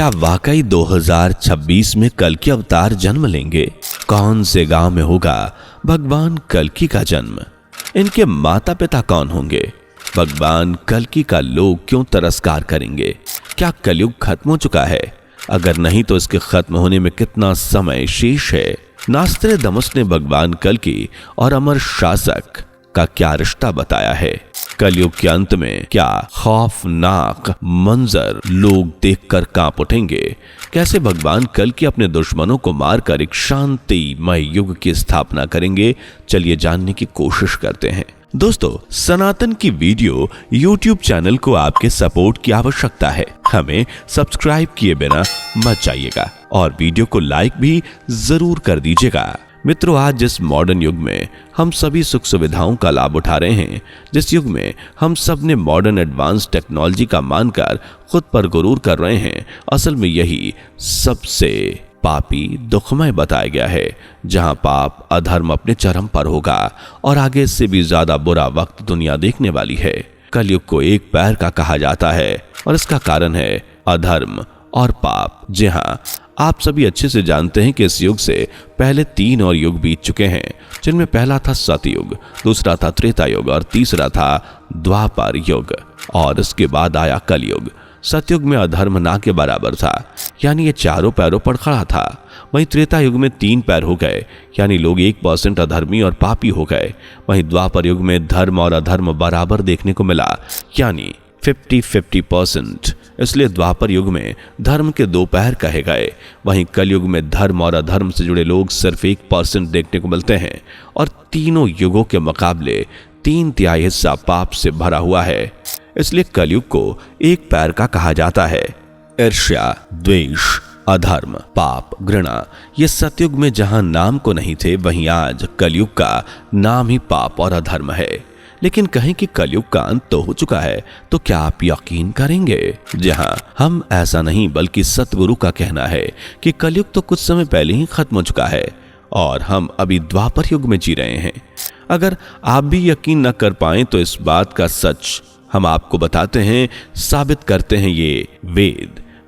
क्या वाकई 2026 में कल्कि अवतार जन्म लेंगे? कौन से गांव में होगा भगवान कल्कि का जन्म? इनके माता पिता कौन होंगे? भगवान कल्कि का लोग क्यों तिरस्कार करेंगे? क्या कलयुग खत्म हो चुका है? अगर नहीं तो इसके खत्म होने में कितना समय शेष है? नास्ट्रेदामस ने भगवान कल्कि और अमर शासक का क्या रिश्ता बताया है? कलयुग के अंत में क्या खौफनाक मंजर लोग देखकर कांप उठेंगे? कैसे भगवान कल्कि अपने दुश्मनों को मारकर एक शांतिमय युग की स्थापना करेंगे? चलिए जानने की कोशिश करते हैं। दोस्तों, सनातन की वीडियो YouTube चैनल को आपके सपोर्ट की आवश्यकता है। हमें सब्सक्राइब किए बिना मत जाइएगा और वीडियो को लाइक भी जरूर कर दीजिएगा। मित्रों, आज जिस मॉडर्न युग में हम सभी सुख सुविधाओं का लाभ उठा रहे हैं, जिस युग में हम सब ने मॉडर्न एडवांस टेक्नोलॉजी का मानकर खुद पर गुरूर कर रहे हैं, असल में यही सबसे पापी दुखमय बताया गया है, जहां पाप अधर्म अपने चरम पर होगा और आगे से भी ज्यादा बुरा वक्त दुनिया देखने वाली है। कलयुग को एक पैर का कहा जाता है और इसका कारण है अधर्म और पाप। जी हाँ, आप सभी अच्छे से जानते हैं कि इस युग से पहले 3 और युग बीत चुके हैं, जिनमें पहला था सतयुग, दूसरा था त्रेता युग और तीसरा था द्वापर युग, और इसके बाद आया कलयुग। सतयुग में अधर्म ना के बराबर था, यानी ये चारों पैरों पर खड़ा था। वहीं त्रेता युग में 3 पैर हो गए, यानी लोग 1% अधर्मी और पापी हो गए। वहीं द्वापर युग में धर्म और अधर्म बराबर देखने को मिला, यानी 50-50%। इसलिए द्वापर युग में धर्म के 2 पैर कहे गए। वहीं कलयुग में धर्म और अधर्म से जुड़े लोग सिर्फ 1% देखने को मिलते हैं और तीनों युगों के मुकाबले 3/3 हिस्सा पाप से भरा हुआ है। इसलिए कलयुग को एक पैर का कहा जाता है। ईर्ष्या, द्वेष, अधर्म, पाप, घृणा, ये सतयुग में जहां नाम को नहीं थे, वहीं आज कलयुग का नाम ही पाप और अधर्म है। लेकिन कहें कि कलयुग का अंत तो हो चुका है, तो क्या आप यकीन करेंगे? जहां हम ऐसा नहीं, बल्कि सतगुरु का कहना है कि कलयुग तो कुछ समय पहले ही खत्म हो चुका है और हम अभी द्वापर युग में जी रहे हैं। अगर आप भी यकीन न कर पाएं तो इस बात का सच हम आपको बताते हैं, साबित करते हैं ये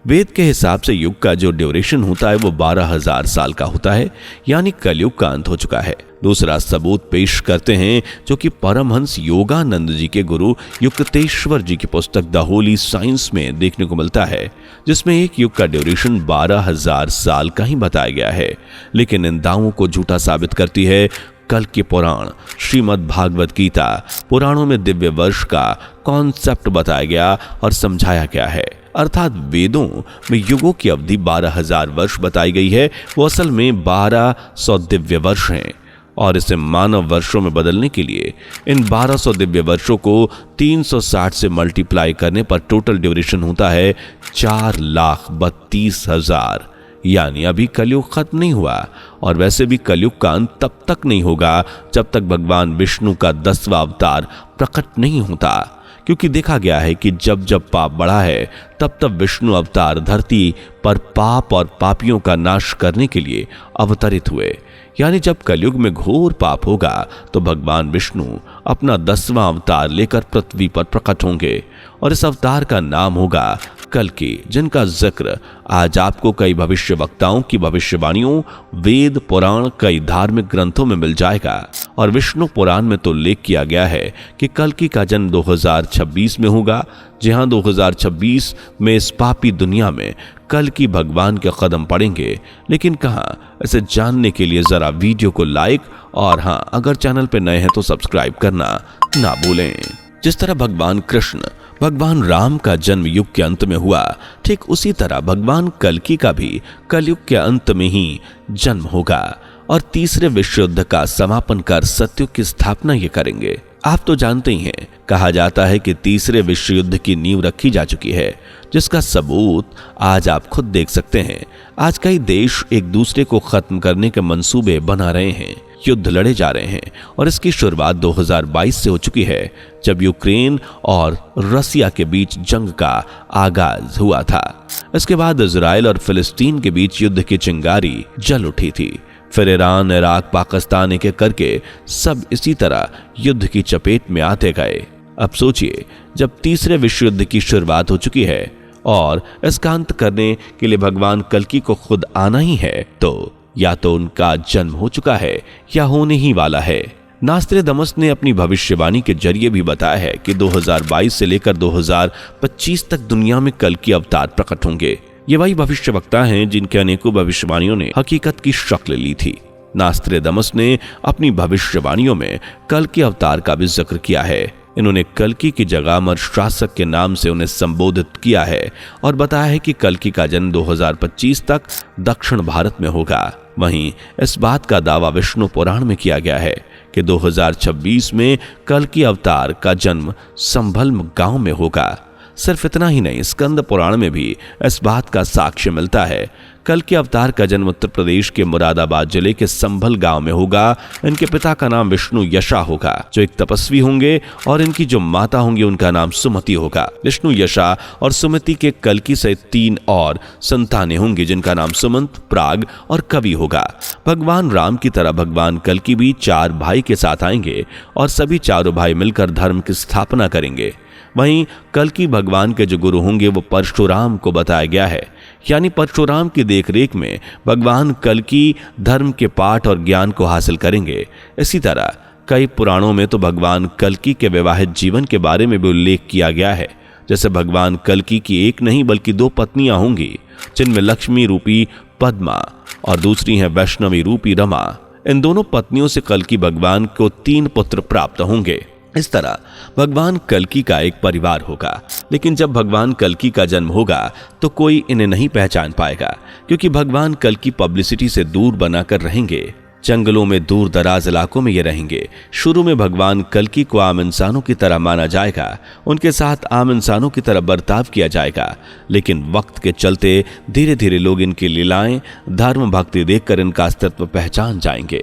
वेद के हिसाब से युग का जो ड्यूरेशन होता है वो 12,000 साल का होता है, यानी कलयुग का अंत हो चुका है। दूसरा सबूत पेश करते हैं जो कि परमहंस योगानंद जी के गुरु युक्तेश्वर जी की पुस्तक द होली साइंस में देखने को मिलता है, जिसमें एक युग का ड्यूरेशन 12,000 साल का ही बताया गया है। लेकिन इन दावों को झूठा साबित करती है कल के पुराण, श्रीमद् भागवत गीता। पुराणों में दिव्य वर्ष का कॉन्सेप्ट बताया गया और समझाया गया है, अर्थात वेदों में युगों की अवधि 12,000 वर्ष बताई गई है, वो असल में 1200 दिव्य वर्ष हैं। और इसे मानव वर्षों में बदलने के लिए इन 1200 दिव्य वर्षों को 360 से मल्टीप्लाई करने पर टोटल ड्यूरेशन होता है 4,32,000। यानी अभी कलयुग खत्म नहीं हुआ और वैसे भी कलयुग का अंत तब तक नहीं होगा जब तक भगवान विष्णु का 10वां अवतार प्रकट नहीं होता, क्योंकि देखा गया है कि जब जब पाप बढ़ा है तब तब विष्णु अवतार धरती पर पाप और पापियों का नाश करने के लिए अवतरित हुए। यानी जब कलयुग में घोर पाप होगा तो भगवान विष्णु अपना 10वां अवतार लेकर पृथ्वी पर प्रकट होंगे और इस अवतार का नाम होगा कल्कि, जिनका जिक्र आज आपको कई भविष्य वक्ताओं की भविष्यवाणियों, वेद, पुराण, कई धार्मिक ग्रंथों में मिल जाएगा। और विष्णु पुराण में तो उल्लेख किया गया है कि कल्कि का जन्म 2026 में होगा। जहां 2026 में इस पापी दुनिया में कल्कि भगवान के कदम पड़ेंगे। लेकिन कहां, इसे जानने के लिए जरा वीडियो को लाइक और हां, अगर चैनल पर नए हैं तो सब्सक्राइब करना ना भूलें। जिस तरह भगवान कृष्ण, भगवान राम का जन्म युग के अंत में हुआ, ठीक उसी तरह भगवान कल्कि का भी कलयुग के अंत में ही जन्म होगा और तीसरे विश्व युद्ध का समापन कर सतयुग की स्थापना ये करेंगे। आप तो जानते ही हैं, कहा जाता है कि तीसरे विश्व युद्ध की नींव रखी जा चुकी है, जिसका सबूत आज आप खुद देख सकते हैं। आज कई देश एक दूसरे को खत्म करने के मंसूबे बना रहे हैं, युद्ध लड़े जा रहे हैं और इसकी शुरुआत 2022 से हो चुकी है, जब यूक्रेन और रसिया के बीच जंग का आगाज हुआ था। इसके बाद इजराइल और फिलिस्तीन के बीच युद्ध की चिंगारी जल उठी थी। फिर ईरान, इराक, पाकिस्तान एक एक करके सब इसी तरह युद्ध की चपेट में आते गए। अब सोचिए, जब तीसरे विश्व युद्ध की शुरुआत हो चुकी है और इसका अंत करने के लिए भगवान कल्कि को खुद आना ही है, तो या तो उनका जन्म हो चुका है या होने ही वाला है। नास्ट्रेदामस ने अपनी भविष्यवाणी के जरिए भी बताया है कि 2022 से लेकर 2025 तक दुनिया में कल्कि अवतार प्रकट होंगे। ये वही भविष्यवक्ता हैं जिनके अनेकों भविष्यवाणियों ने हकीकत की शक्ल ली थी। नास्ट्रेदामस ने अपनी भविष्यवाणियों में कल्कि अवतार का भी जिक्र किया है। इन्होंने कल्कि की जगह अमर शासक के नाम से उन्हें संबोधित किया है और बताया है कि कल्कि का जन्म 2025 तक दक्षिण भारत में होगा। वहीं इस बात का दावा विष्णु पुराण में किया गया है कि 2026 में कल्कि अवतार का जन्म संभल गांव में होगा। सिर्फ इतना ही नहीं, स्कंद पुराण में भी इस बात का साक्ष्य मिलता है। कल्कि अवतार का जन्म उत्तर प्रदेश के मुरादाबाद जिले के संभल गांव में होगा। इनके पिता का नाम विष्णु यशा होगा, जो एक तपस्वी होंगे, और इनकी जो माता होंगी उनका नाम सुमति होगा। विष्णु यशा और सुमति के कल्कि से 3 और संतानें होंगी, जिनका नाम सुमंत, प्राग और कवि होगा। भगवान राम की तरह भगवान कल्कि भी 4 भाई के साथ आएंगे और सभी चारों भाई मिलकर धर्म की स्थापना करेंगे। वहीं कल्कि भगवान के जो गुरु होंगे वो परशुराम को बताया गया है, यानी परशुराम की देखरेख में भगवान कल्कि धर्म के पाठ और ज्ञान को हासिल करेंगे। इसी तरह कई पुराणों में तो भगवान कल्कि के विवाहित जीवन के बारे में भी उल्लेख किया गया है। जैसे भगवान कल्कि की एक नहीं बल्कि 2 पत्नियां होंगी, जिनमें लक्ष्मी रूपी पद्मा और दूसरी है वैष्णवी रूपी रमा। इन दोनों पत्नियों से कल्कि भगवान को 3 पुत्र प्राप्त होंगे। इस तरह भगवान कल्कि का एक परिवार होगा। लेकिन जब भगवान कल्कि का जन्म होगा तो कोई इन्हें नहीं पहचान पाएगा, क्योंकि भगवान कल्कि पब्लिसिटी से दूर बनाकर रहेंगे। जंगलों में, दूर दराज इलाकों में ये रहेंगे। शुरू में भगवान कल्कि को आम इंसानों की तरह माना जाएगा, उनके साथ आम इंसानों की तरह बर्ताव किया जाएगा। लेकिन वक्त के चलते धीरे धीरे लोग इनकी लीलाएं, धर्म भक्ति देखकर इनका अस्तित्व पहचान जाएंगे।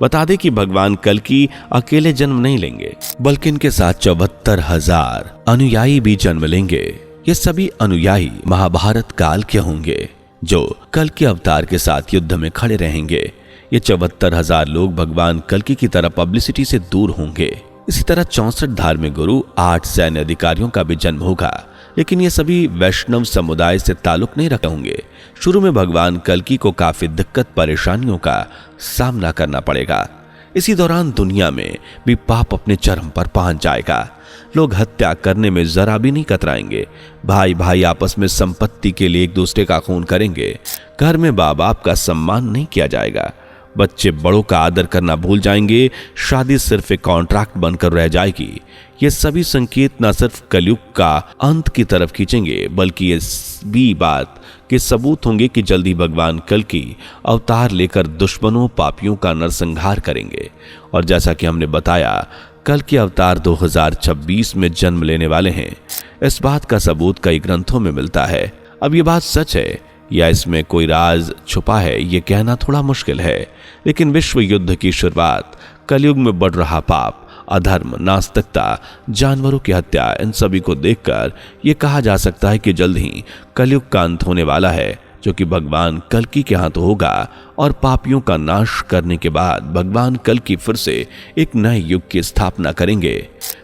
बता दें कि भगवान कल्कि अकेले जन्म नहीं लेंगे, बल्कि इनके साथ 74,000 अनुयायी भी जन्म लेंगे। ये सभी अनुयायी महाभारत काल के होंगे, जो कल्कि अवतार के साथ युद्ध में खड़े रहेंगे। ये 74,000 लोग भगवान कल्कि की तरह पब्लिसिटी से दूर होंगे। इसी तरह 64 धार्मिक गुरु, 8 सैन्य अधिकारियों का भी जन्म होगा। लेकिन ये सभी वैष्णव समुदाय से ताल्लुक नहीं रखते होंगे। शुरू में भगवान कल्कि को काफी दिक्कत परेशानियों का सामना करना पड़ेगा। इसी दौरान दुनिया में भी पाप अपने चरम पर पहुंच जाएगा। लोग हत्या करने में जरा भी नहीं कतराएंगे। भाई भाई आपस में संपत्ति के लिए एक दूसरे का खून करेंगे। घर में माँ बाप का सम्मान नहीं किया जाएगा। बच्चे बड़ों का आदर करना भूल जाएंगे। शादी सिर्फ एक कॉन्ट्रैक्ट बनकर रह जाएगी। ये सभी संकेत न सिर्फ कलयुग का अंत की तरफ खींचेंगे, बल्कि ये भी बात के सबूत होंगे कि जल्दी भगवान कल्कि अवतार लेकर दुश्मनों, पापियों का नरसंहार करेंगे। और जैसा कि हमने बताया, कल्कि अवतार 2026 में जन्म लेने वाले हैं। इस बात का सबूत कई ग्रंथों में मिलता है। अब ये बात सच है या इसमें कोई राज छुपा है, ये कहना थोड़ा मुश्किल है। लेकिन विश्व युद्ध की शुरुआत, कलयुग में बढ़ रहा पाप, अधर्म, नास्तिकता, जानवरों की हत्या, इन सभी को देखकर यह कहा जा सकता है कि जल्द ही कलयुग का अंत होने वाला है, जो कि भगवान कल्कि के हाथ होगा। और पापियों का नाश करने के बाद भगवान कल्कि फिर से एक नए युग की स्थापना करेंगे।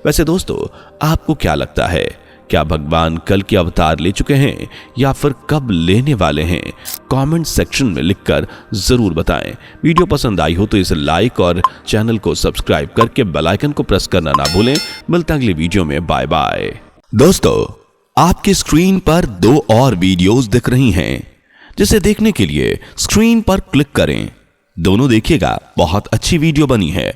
वैसे दोस्तों, आपको क्या लगता है? क्या भगवान कल्कि अवतार ले चुके हैं या फिर कब लेने वाले हैं? कमेंट सेक्शन में लिखकर जरूर बताएं। वीडियो पसंद आई हो तो इसे लाइक और चैनल को सब्सक्राइब करके बेल आइकन को प्रेस करना ना भूलें। मिलते हैं अगली वीडियो में। Bye bye. दोस्तों, आपकी स्क्रीन पर 2 और वीडियोस दिख रही हैं, जिसे देखने के लिए स्क्रीन पर क्लिक करें। दोनों देखिएगा, बहुत अच्छी वीडियो बनी है।